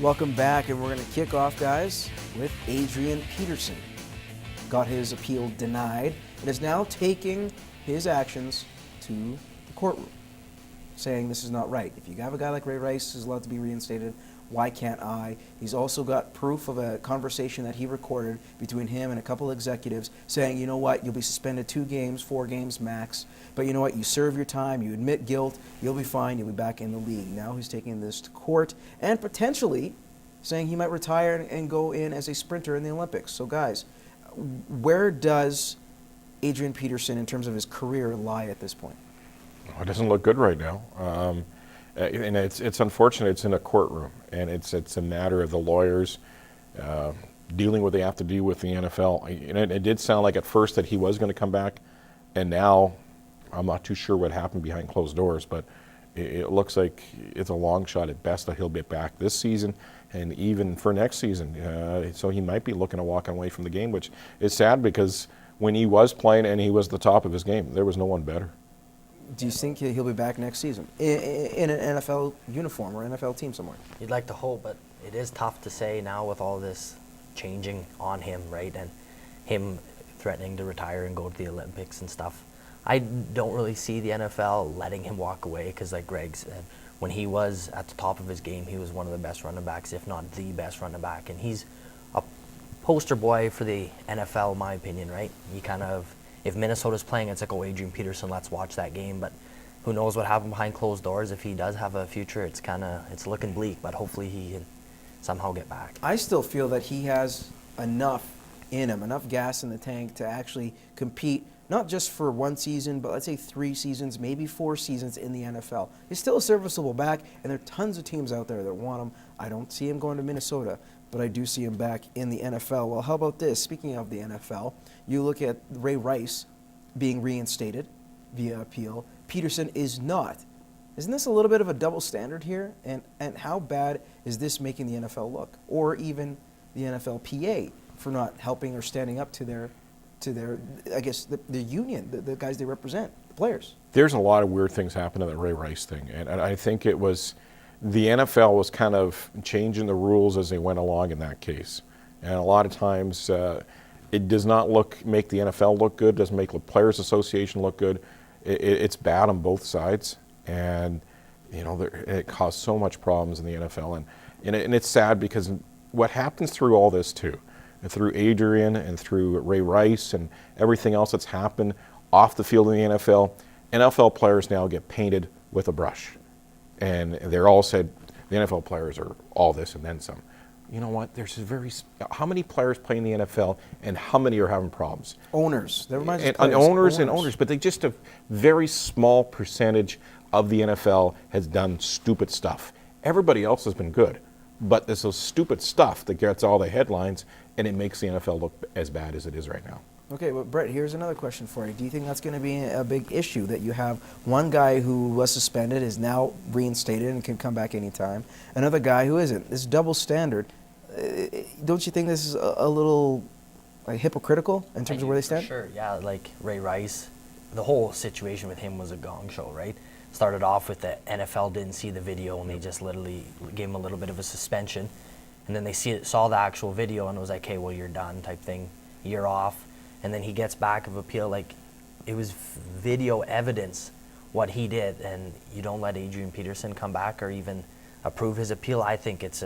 Welcome back, and we're going to kick off, guys, with Adrian Peterson. Got his appeal denied and is now taking his actions to the courtroom, saying this is not right. If you have a guy like Ray Rice who's allowed to be reinstated, why can't I? He's also got proof of a conversation that he recorded between him and a couple executives saying, you know what, you'll be suspended 2 games, 4 games max, but you know what, you serve your time, you admit guilt, you'll be fine, you'll be back in the league. Now he's taking this to court and potentially saying he might retire and go in as a sprinter in the Olympics. So guys, where does Adrian Peterson, in terms of his career, lie at this point? Oh, it doesn't look good right now. And it's unfortunate it's in a courtroom, and it's a matter of the lawyers dealing with what they have to do with the NFL. It did sound like at first that he was going to come back, and now I'm not too sure what happened behind closed doors, but it looks like it's a long shot at best that he'll be back this season and even for next season. So he might be looking to walk away from the game, which is sad because when he was playing and he was the top of his game, there was no one better. Do you think he'll be back next season in an NFL uniform or NFL team somewhere? You'd like to hope, but it is tough to say now with all this changing on him, right? And him threatening to retire and go to the Olympics and stuff. I don't really see the NFL letting him walk away because, like Greg said, when he was at the top of his game, he was one of the best running backs, if not the best running back. And he's a poster boy for the NFL, in my opinion, right? He kind of, if Minnesota's playing, it's like, oh, Adrian Peterson, let's watch that game. But who knows what happened behind closed doors. If he does have a future, it's looking bleak, but hopefully he can somehow get back. I still feel that he has enough in him, enough gas in the tank to actually compete, not just for 1 season, but let's say 3 seasons, maybe 4 seasons in the NFL. He's still a serviceable back, and there are tons of teams out there that want him. I don't see him going to Minnesota, but I do see him back in the NFL. Well, how about this? Speaking of the NFL, you look at Ray Rice being reinstated via appeal. Peterson is not. Isn't this a little bit of a double standard here? And how bad is this making the NFL look? Or even the NFLPA for not helping or standing up to their I guess, the union, the guys they represent, the players. There's a lot of weird things happening at the Ray Rice thing, and I think it was the NFL was kind of changing the rules as they went along in that case. And a lot of times it does not make the NFL look good, doesn't make the Players Association look good. It's bad on both sides, and it caused so much problems in the NFL. And it's sad because what happens through all this too, and through Adrian and through Ray Rice and everything else that's happened off the field in the NFL players now get painted with a brush. And they're all said, the NFL players are all this and then some. You know what, how many players play in the NFL and how many are having problems? Owners. That reminds me of players. Owners, but they just a very small percentage of the NFL has done stupid stuff. Everybody else has been good, but there's those stupid stuff that gets all the headlines, and it makes the NFL look as bad as it is right now. Okay, well, Brett, here's another question for you. Do you think that's going to be a big issue, that you have one guy who was suspended is now reinstated and can come back anytime, another guy who isn't? This double standard, don't you think this is a little hypocritical in terms of where they stand? Sure, yeah, like Ray Rice, the whole situation with him was a gong show, right? Started off with the NFL didn't see the video and they just literally gave him a little bit of a suspension. And then they saw the actual video and it was like, hey, well, you're done type thing. You're off. And then he gets back of appeal. Like, it was video evidence what he did. And you don't let Adrian Peterson come back or even approve his appeal. I think it's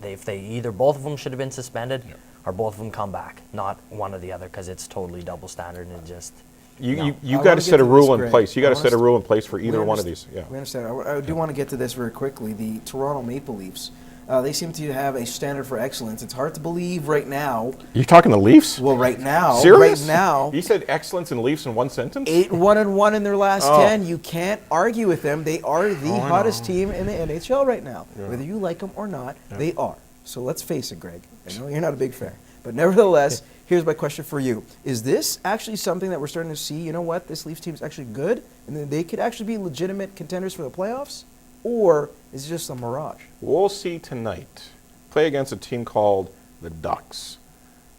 either both of them should have been suspended or both of them come back, not one or the other, because it's totally double standard and it just... You got to set a rule in place. You got to set a rule in place for either one of these. Yeah. We understand. I do want to get to this very quickly. The Toronto Maple Leafs, they seem to have a standard for excellence. It's hard to believe right now. You're talking the Leafs? Well, right now. Serious? Right now. You said excellence in Leafs in one sentence? 8-1-1 in their last 10. You can't argue with them. They are the hottest team in the NHL right now. Yeah. Whether you like them or not, they are. So let's face it, Greg. I know you're not a big fan. But nevertheless, here's my question for you. Is this actually something that we're starting to see, you know what, this Leafs team is actually good, and then they could actually be legitimate contenders for the playoffs? Or is it just a mirage? We'll see tonight. Play against a team called the Ducks.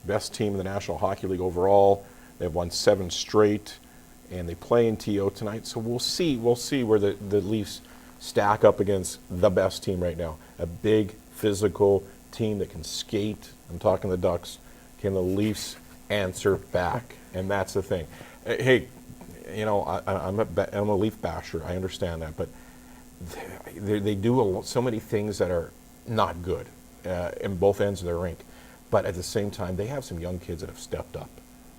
Best team in the National Hockey League overall. They've won 7 straight, and they play in TO tonight. So we'll see where the Leafs stack up against the best team right now. A big, physical team that can skate. I'm talking the Ducks. Can the Leafs answer back? And that's the thing. Hey, you know, I'm a Leaf basher. I understand that, but they do so many things that are not good in both ends of their rink. But at the same time, they have some young kids that have stepped up.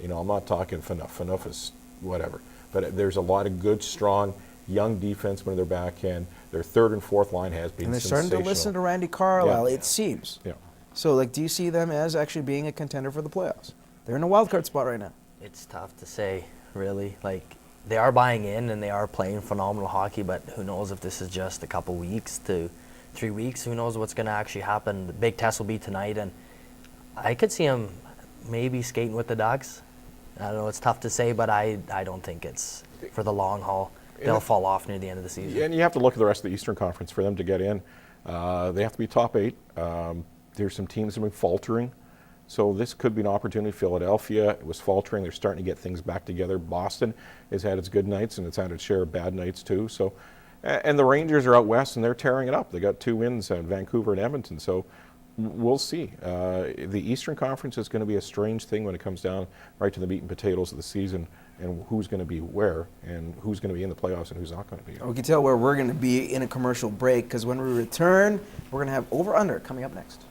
You know, I'm not talking Phaneuf. Phaneuf is whatever. But there's a lot of good, strong, young defensemen in their back end. Their third and fourth line has been And they're sensational. starting to listen to Randy Carlyle, Yeah. it seems. Yeah. So, like, do you see them as actually being a contender for the playoffs? They're in a wild card spot right now. It's tough to say, really. Like, they are buying in and they are playing phenomenal hockey, but who knows if this is just a couple weeks to 3 weeks. Who knows what's going to actually happen. The big test will be tonight, and I could see them maybe skating with the Ducks. I don't know, it's tough to say, but I don't think it's for the long haul. They'll fall off near the end of the season. And you have to look at the rest of the Eastern Conference for them to get in. They have to be top 8. There's some teams that have been faltering. So this could be an opportunity. Philadelphia was faltering. They're starting to get things back together. Boston has had its good nights, and it's had its share of bad nights too. So, and the Rangers are out west, and they're tearing it up. They got 2 wins at Vancouver and Edmonton. So we'll see. The Eastern Conference is going to be a strange thing when it comes down right to the meat and potatoes of the season, and who's going to be where, and who's going to be in the playoffs, and who's not going to be. We can tell where we're going to be in a commercial break, because when we return, we're going to have Over Under coming up next.